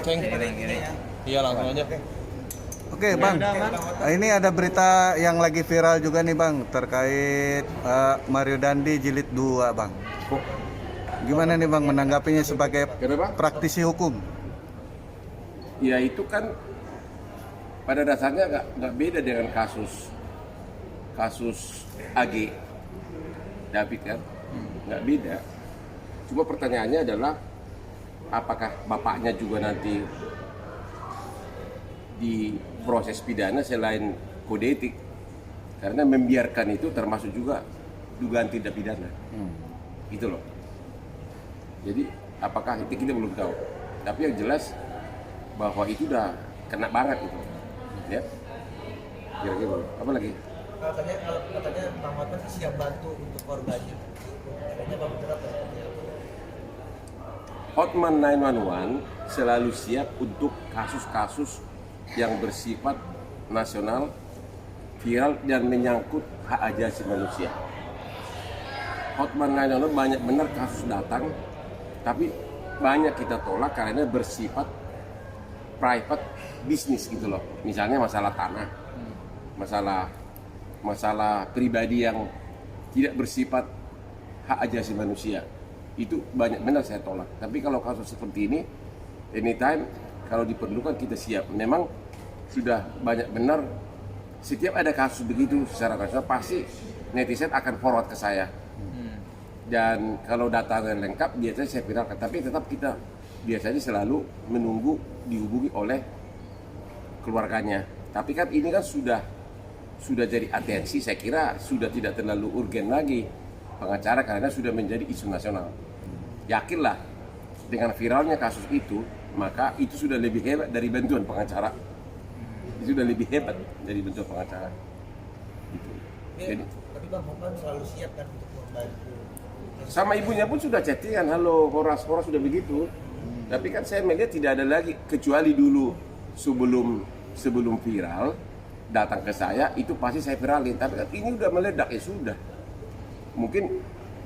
Ceng, iya langsung aja. Oke Bang, ini ada berita yang lagi viral juga nih Bang terkait Mario Dandi jilid 2 Bang. Gimana nih Bang menanggapinya sebagai praktisi hukum? Ya itu kan pada dasarnya nggak beda dengan kasus AG David kan, nggak beda. Cuma pertanyaannya adalah apakah bapaknya juga nanti di proses pidana selain kode etik, karena membiarkan itu termasuk juga dugaan tindak pidana. Gitu loh. Jadi apakah itu kita belum tahu, tapi yang jelas bahwa itu udah kena banget itu, ya. Kira-kira apa lagi? Katanya Bang Hotman siap bantu untuk korbannya. Katanya Bang Bener apa? Hotman 911 selalu siap untuk kasus-kasus yang bersifat nasional, viral dan menyangkut hak asasi manusia. Hotman 911 banyak benar kasus datang, tapi banyak kita tolak karena bersifat private bisnis gitu loh. Misalnya masalah tanah, masalah pribadi yang tidak bersifat hak asasi manusia. Itu banyak benar saya tolak. Tapi kalau kasus seperti ini, anytime kalau diperlukan kita siap. Memang sudah banyak benar, setiap ada kasus begitu secara nasional pasti netizen akan forward ke saya. Dan kalau datanya lengkap biasanya saya viralkan. Tapi tetap kita biasanya selalu menunggu dihubungi oleh keluarganya. Tapi kan ini kan sudah jadi atensi, saya kira sudah tidak terlalu urgen lagi pengacara karena sudah menjadi isu nasional. Yakinlah dengan viralnya kasus itu, maka itu sudah lebih hebat dari bantuan pengacara. Itu sudah lebih hebat dari bantuan pengacara. Gitu. Jadi, tapi Bang Hotman selalu siap kan untuk membantu. sama ibunya pun sudah chattingan, halo Horas sudah begitu. Tapi kan saya melihat tidak ada lagi kecuali dulu sebelum viral datang ke saya itu pasti saya viralin. Tapi kan ini udah meledak ya sudah. Mungkin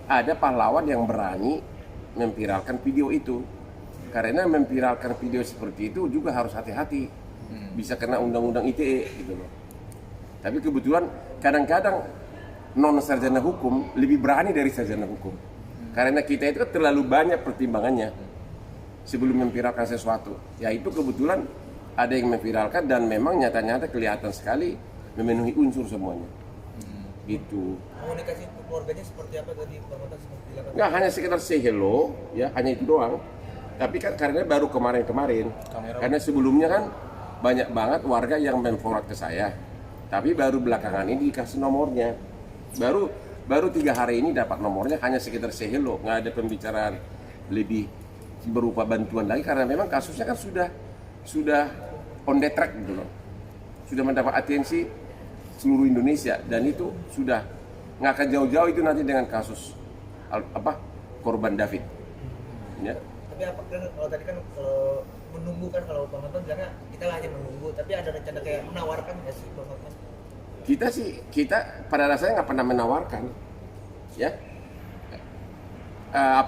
ada pahlawan yang berani memviralkan video itu, karena memviralkan video seperti itu juga harus hati-hati, bisa kena undang-undang ITE gitu loh. Tapi kebetulan kadang-kadang non sarjana hukum lebih berani dari sarjana hukum, karena kita itu kan terlalu banyak pertimbangannya sebelum memviralkan sesuatu. Ya itu kebetulan ada yang memviralkan dan memang nyata-nyata kelihatan sekali memenuhi unsur semuanya. Gitu. Komunikasi ke keluarganya seperti apa tadi Bang Hotman sempat bilang? Nggak hanya sekedar say hello, ya hanya itu doang. Tapi kan karena baru kemarin, karena sebelumnya kan banyak banget warga yang memforward ke saya. Tapi baru belakangan ini dikasih nomornya. Baru 3 hari ini dapat nomornya hanya sekedar say hello, nggak ada pembicaraan lebih berupa bantuan lagi karena memang kasusnya kan sudah on the track gitu loh. Sudah mendapat atensi seluruh Indonesia dan itu sudah nggak akan jauh-jauh itu nanti dengan kasus korban David. Ya. Tapi apa kan kalau tadi kan menunggu kan kalau Bang Hotman bilangnya kita hanya menunggu, tapi ada rencana kayak menawarkan nggak sih Bang Hotman? Kita pada dasarnya nggak pernah menawarkan, ya.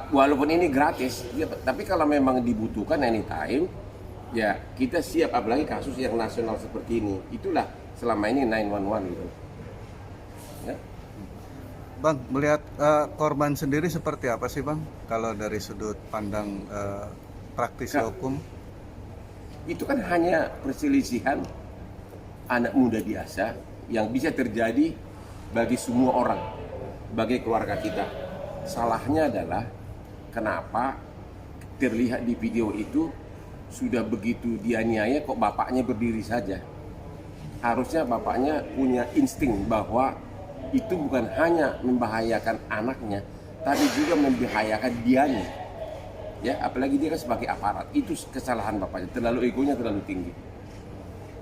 Walaupun ini gratis, ya, tapi kalau memang dibutuhkan anytime, ya kita siap. Apalagi kasus yang nasional seperti ini, itulah selama ini 911 gitu. Ya. Bang, melihat korban sendiri seperti apa sih Bang? Kalau dari sudut pandang praktisi hukum? Itu kan hanya perselisihan anak muda biasa yang bisa terjadi bagi semua orang, bagi keluarga kita. Salahnya adalah kenapa terlihat di video itu sudah begitu dianiaya kok bapaknya berdiri saja. Harusnya bapaknya punya insting bahwa itu bukan hanya membahayakan anaknya, tapi juga membahayakan dianya. Ya, apalagi dia kan sebagai aparat. Itu kesalahan bapaknya, terlalu egonya terlalu tinggi.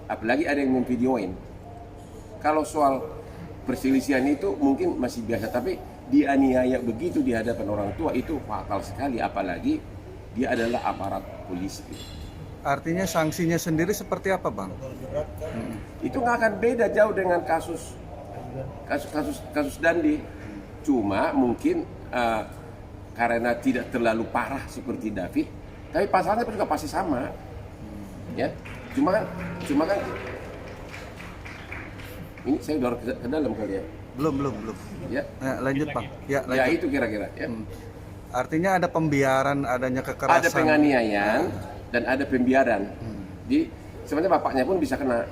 Apalagi ada yang memvideoin. Kalau soal perselisihan itu mungkin masih biasa, tapi dianiaya begitu di hadapan orang tua itu fatal sekali, apalagi dia adalah aparat polisi. Artinya sanksinya sendiri seperti apa Bang? Itu nggak akan beda jauh dengan kasus kasus Dandi. Cuma mungkin karena tidak terlalu parah seperti David, tapi pasalnya juga pasti sama, ya. Cuma kan ini saya udah ke dalam kali ya. Belum. Ya. Nah, lanjut bang. Ya, lanjut. Ya itu kira-kira. Ya. Artinya ada pembiaran, adanya kekerasan. Ada penganiayaan dan ada pembiaran. Jadi sebenarnya bapaknya pun bisa kena.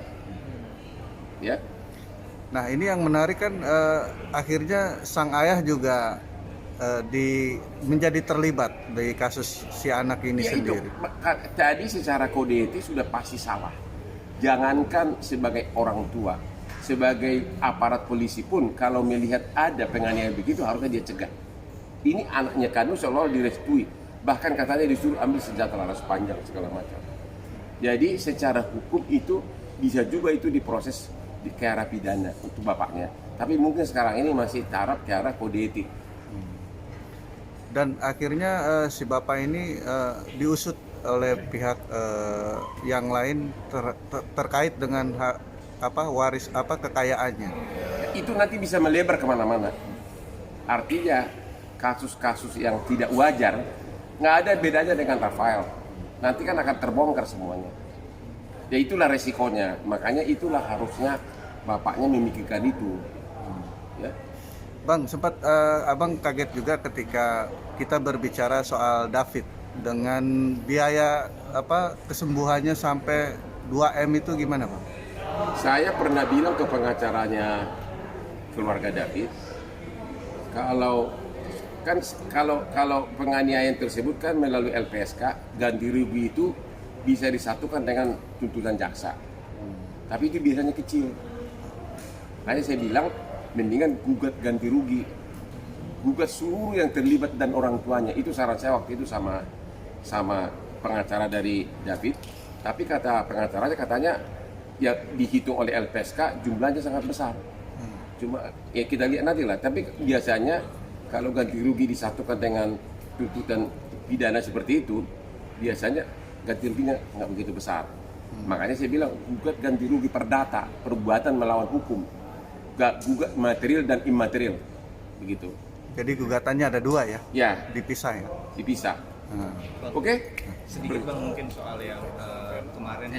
Ya. Nah ini yang menarik kan akhirnya sang ayah juga menjadi terlibat dari kasus si anak ini Ya itu, sendiri. tadi secara kode etik sudah pasti salah. Jangankan sebagai orang tua, sebagai aparat polisi pun kalau melihat ada penganiayaan begitu harusnya dia cegah. Ini anaknya kandung seolah direstui, bahkan katanya disuruh ambil senjata laras panjang segala macam. Jadi secara hukum itu bisa juga itu diproses ke arah pidana untuk bapaknya. Tapi mungkin sekarang ini masih taraf ke arah kode etik. Dan akhirnya si bapak ini diusut oleh pihak yang lain terkait dengan waris kekayaannya. Itu nanti bisa melebar kemana-mana. Artinya kasus-kasus yang tidak wajar nggak ada bedanya dengan Rafael. Nanti kan akan terbongkar semuanya. Ya itulah resikonya. Makanya itulah harusnya bapaknya memikirkan itu. Ya. Bang, sempat abang kaget juga ketika kita berbicara soal David dengan biaya kesembuhannya sampai 2M itu gimana, Bang? Saya pernah bilang ke pengacaranya keluarga David, kalau penganiayaan tersebut kan melalui LPSK, ganti rugi itu bisa disatukan dengan tuntutan jaksa. Tapi itu biasanya kecil. Makanya saya bilang mendingan gugat ganti rugi, gugat seluruh yang terlibat dan orang tuanya. Itu saran saya waktu itu sama pengacara dari David. Tapi kata pengacaranya katanya ya dihitung oleh LPSK jumlahnya sangat besar. Cuma ya kita lihat nanti lah. Tapi biasanya kalau ganti rugi disatukan dengan tuntutan pidana seperti itu, biasanya ganti ruginya nggak begitu besar. Makanya saya bilang gugat ganti rugi perdata, perbuatan melawan hukum, gugat material dan imaterial, begitu. Jadi gugatannya ada 2 ya? Ya, Dipisah ya? dipisah. Nah. Oke? Sedikit bang mungkin soal yang kemarin